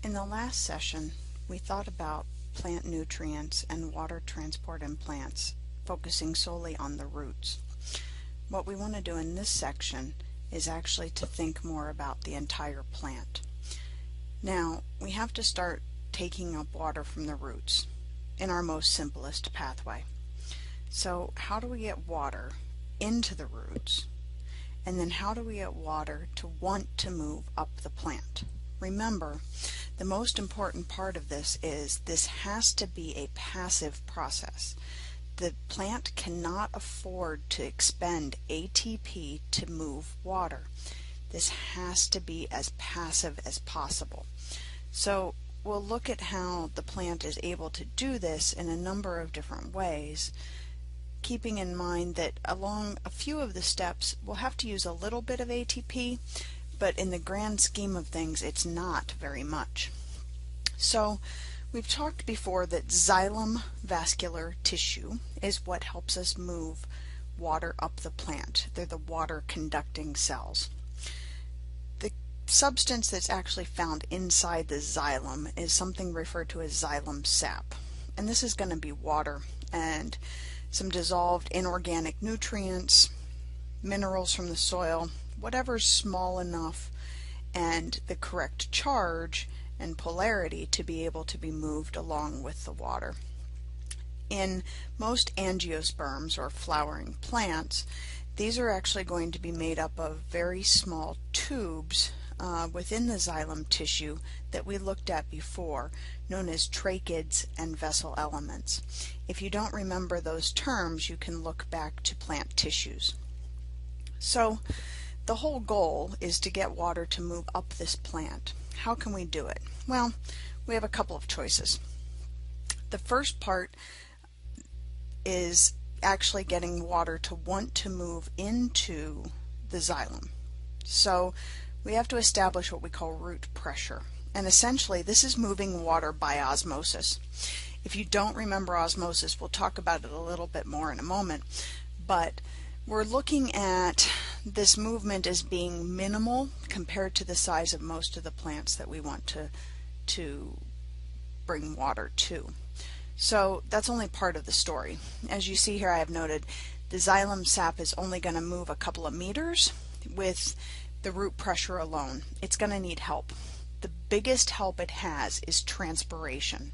In the last session, we thought about plant nutrients and water transport in plants, focusing solely on the roots. What we want to do in this section is actually to think more about the entire plant. Now, we have to start taking up water from the roots in our most simplest pathway. So how do we get water into the roots? And then how do we get water to want to move up the plant? Remember, the most important part of this is this has to be a passive process. The plant cannot afford to expend ATP to move water. This has to be as passive as possible. So we'll look at how the plant is able to do this in a number of different ways, keeping in mind that along a few of the steps we'll have to use a little bit of ATP, but in the grand scheme of things it's not very much. So we've talked before that xylem vascular tissue is what helps us move water up the plant. They're the water conducting cells. The substance that's actually found inside the xylem is something referred to as xylem sap, and this is going to be water and some dissolved inorganic nutrients, minerals from the soil, whatever's small enough and the correct charge and polarity to be able to be moved along with the water. In most angiosperms or flowering plants, these are actually going to be made up of very small tubes within the xylem tissue that we looked at before, known as tracheids and vessel elements. If you don't remember those terms, you can look back to plant tissues. So the whole goal is to get water to move up this plant. How can we do it? Well, we have a couple of choices. The first part is actually getting water to want to move into the xylem. So we have to establish what we call root pressure. And essentially this is moving water by osmosis. If you don't remember osmosis, we'll talk about it a little bit more in a moment, but we're looking at this movement as being minimal compared to the size of most of the plants that we want to bring water to. So that's only part of the story. As you see here, I have noted the xylem sap is only going to move a couple of meters with the root pressure alone. It's going to need help. The biggest help it has is transpiration.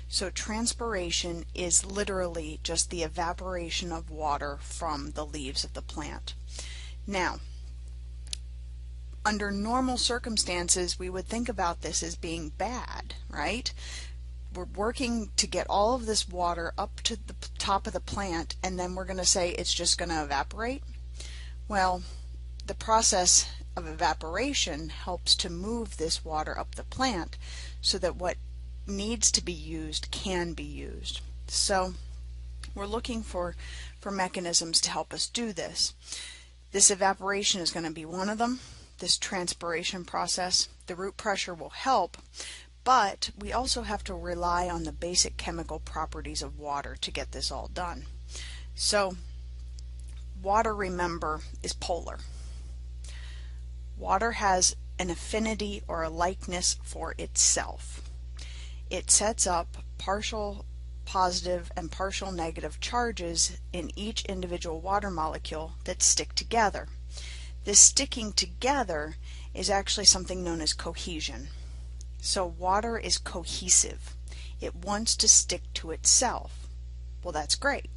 So transpiration is literally just the evaporation of water from the leaves of the plant. Now, under normal circumstances, we would think about this as being bad, right? We're working to get all of this water up to the top of the plant, and then we're going to say it's just going to evaporate. Well, the process of evaporation helps to move this water up the plant so that what needs to be used can be used. So we're looking for mechanisms to help us do this. This evaporation is going to be one of them, this transpiration process. The root pressure will help, but we also have to rely on the basic chemical properties of water to get this all done. So water, remember, is polar. Water has an affinity or a likeness for itself. It sets up partial positive and partial negative charges in each individual water molecule that stick together. This sticking together is actually something known as cohesion. So water is cohesive. It wants to stick to itself. Well, that's great.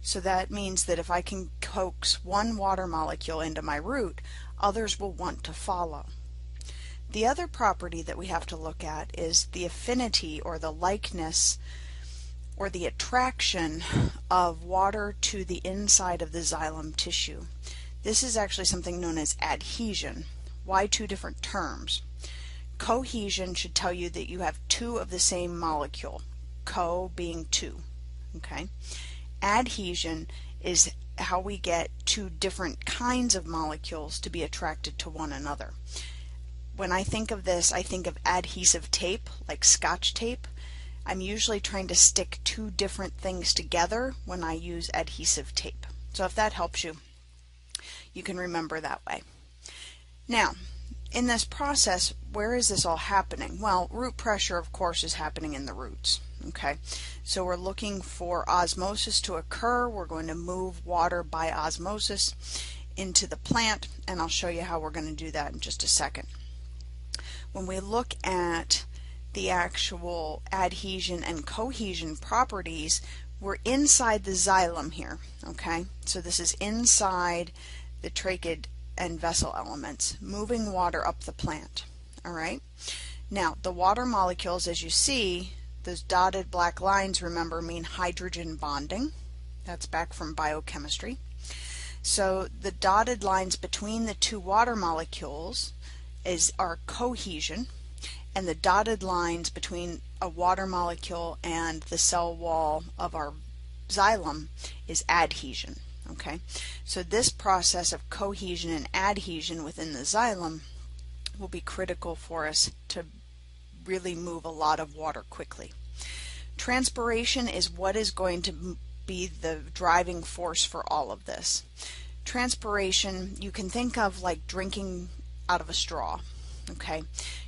So that means that if I can coax one water molecule into my root, others will want to follow. The other property that we have to look at is the affinity or the likeness or the attraction of water to the inside of the xylem tissue. This is actually something known as adhesion. Why two different terms? Cohesion should tell you that you have two of the same molecule, co being two. Okay? Adhesion is how we get two different kinds of molecules to be attracted to one another. When I think of this, I think of adhesive tape, like Scotch tape. I'm usually trying to stick two different things together when I use adhesive tape. So if that helps you, you can remember that way. Now, in this process, where is this all happening? Well, root pressure, of course, is happening in the roots. Okay, so we're looking for osmosis to occur. We're going to move water by osmosis into the plant, and I'll show you how we're going to do that in just a second. When we look at the actual adhesion and cohesion properties, we're inside the xylem here. Okay, so this is inside the trachid and vessel elements, moving water up the plant. All right, now the water molecules, as you see, those dotted black lines, remember, mean hydrogen bonding. That's back from biochemistry. So the dotted lines between the two water molecules are cohesion, and the dotted lines between a water molecule and the cell wall of our xylem is adhesion. Okay, so this process of cohesion and adhesion within the xylem will be critical for us to really move a lot of water quickly. Transpiration is what is going to be the driving force for all of this. Transpiration, you can think of like drinking out of a straw. Okay,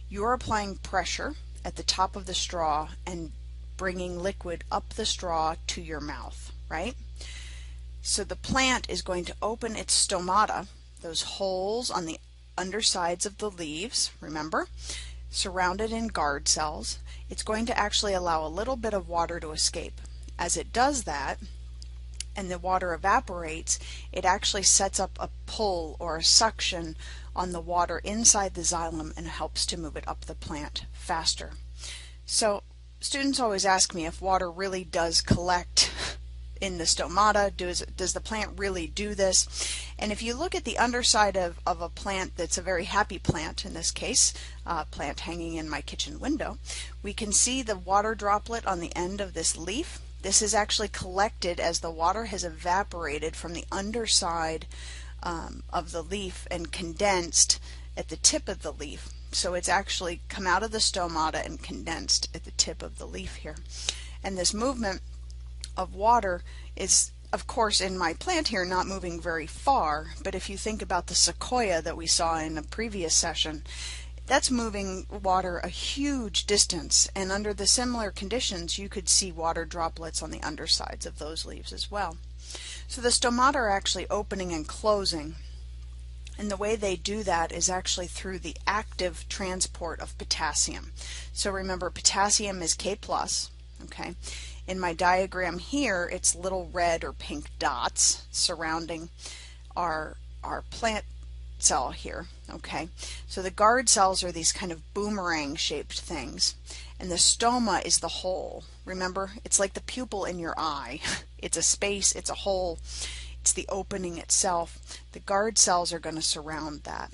you're applying pressure at the top of the straw and bringing liquid up the straw to your mouth, right? So the plant is going to open its stomata, those holes on the undersides of the leaves, remember, surrounded in guard cells. It's going to actually allow a little bit of water to escape. As it does that, and the water evaporates, it actually sets up a pull or a suction on the water inside the xylem and helps to move it up the plant faster. So students always ask me if water really does collect in the stomata. Does the plant really do this? And if you look at the underside of a plant that's a very happy plant, in this case, a plant hanging in my kitchen window, we can see the water droplet on the end of this leaf. This is actually collected as the water has evaporated from the underside of the leaf and condensed at the tip of the leaf. So it's actually come out of the stomata and condensed at the tip of the leaf here. And this movement of water is, of course, in my plant here, not moving very far, but if you think about the sequoia that we saw in a previous session, that's moving water a huge distance, and under the similar conditions you could see water droplets on the undersides of those leaves as well. So the stomata are actually opening and closing, and the way they do that is actually through the active transport of potassium. So remember, potassium is K+, okay? In my diagram here, it's little red or pink dots surrounding our plant cell here, okay? So the guard cells are these kind of boomerang shaped things, and the stoma is the hole. Remember, it's like the pupil in your eye. It's a space, it's a hole, it's the opening itself. The guard cells are going to surround that.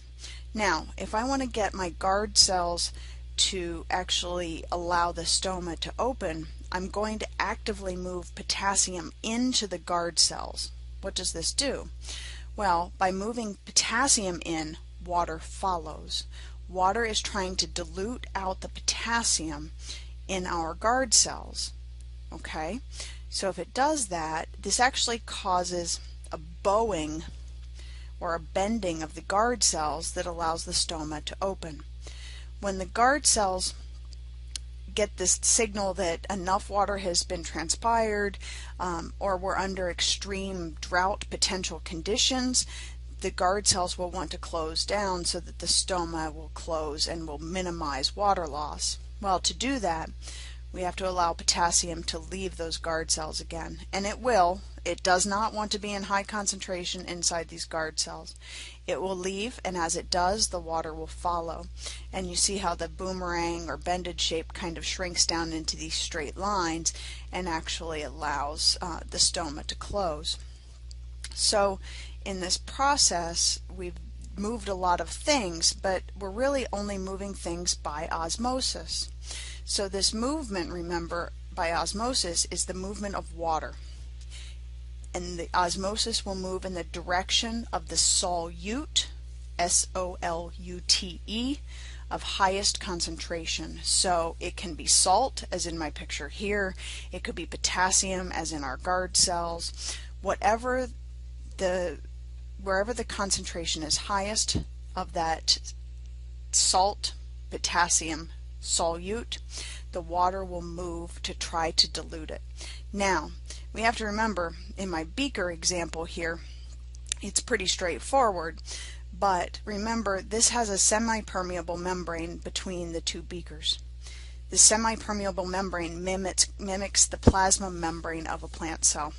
Now, if I want to get my guard cells to actually allow the stoma to open, I'm going to actively move potassium into the guard cells. What does this do? Well, by moving potassium in, water follows. Water is trying to dilute out the potassium in our guard cells. Okay? So if it does that, this actually causes a bowing or a bending of the guard cells that allows the stoma to open. When the guard cells get this signal that enough water has been transpired or we're under extreme drought potential conditions, the guard cells will want to close down so that the stoma will close and will minimize water loss. Well, to do that, we have to allow potassium to leave those guard cells again, and it will. It does not want to be in high concentration inside these guard cells. It will leave, and as it does, the water will follow. And you see how the boomerang or bended shape kind of shrinks down into these straight lines and actually allows the stoma to close. So in this process, we've moved a lot of things, but we're really only moving things by osmosis. So this movement, remember, by osmosis is the movement of water. And the osmosis will move in the direction of the solute, S-O-L-U-T-E, of highest concentration. So it can be salt, as in my picture here. It could be potassium, as in our guard cells. Wherever the concentration is highest of that salt, potassium solute, the water will move to try to dilute it. Now, we have to remember, in my beaker example here, it's pretty straightforward, but remember this has a semi-permeable membrane between the two beakers. The semi-permeable membrane mimics the plasma membrane of a plant cell,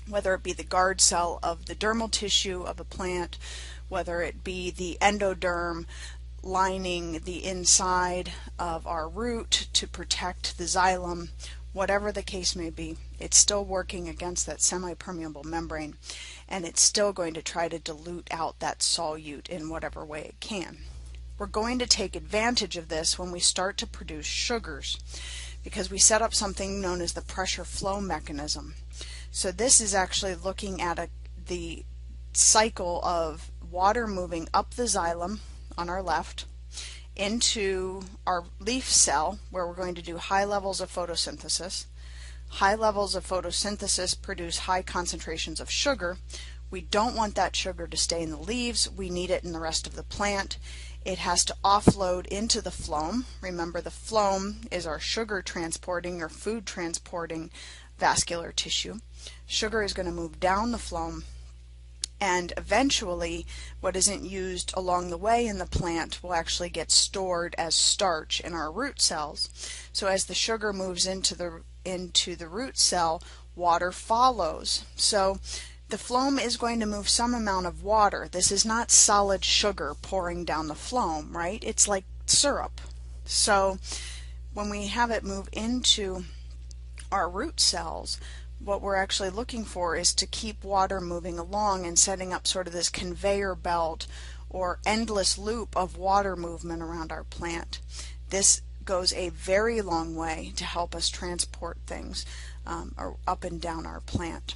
whether it be the guard cell of the dermal tissue of a plant, whether it be the endoderm lining the inside of our root to protect the xylem, whatever the case may be, it's still working against that semi-permeable membrane, and it's still going to try to dilute out that solute in whatever way it can. We're going to take advantage of this when we start to produce sugars, because we set up something known as the pressure flow mechanism. So this is actually looking at the cycle of water moving up the xylem on our left into our leaf cell, where we're going to do high levels of photosynthesis. High levels of photosynthesis produce high concentrations of sugar. We don't want that sugar to stay in the leaves. We need it in the rest of the plant. It has to offload into the phloem. Remember, the phloem is our sugar transporting or food transporting vascular tissue. Sugar is going to move down the phloem, and eventually what isn't used along the way in the plant will actually get stored as starch in our root cells. So as the sugar moves into the root cell, water follows. So the phloem is going to move some amount of water. This is not solid sugar pouring down the phloem, right? It's like syrup. So when we have it move into our root cells, what we're actually looking for is to keep water moving along and setting up sort of this conveyor belt or endless loop of water movement around our plant. This goes a very long way to help us transport things up and down our plant.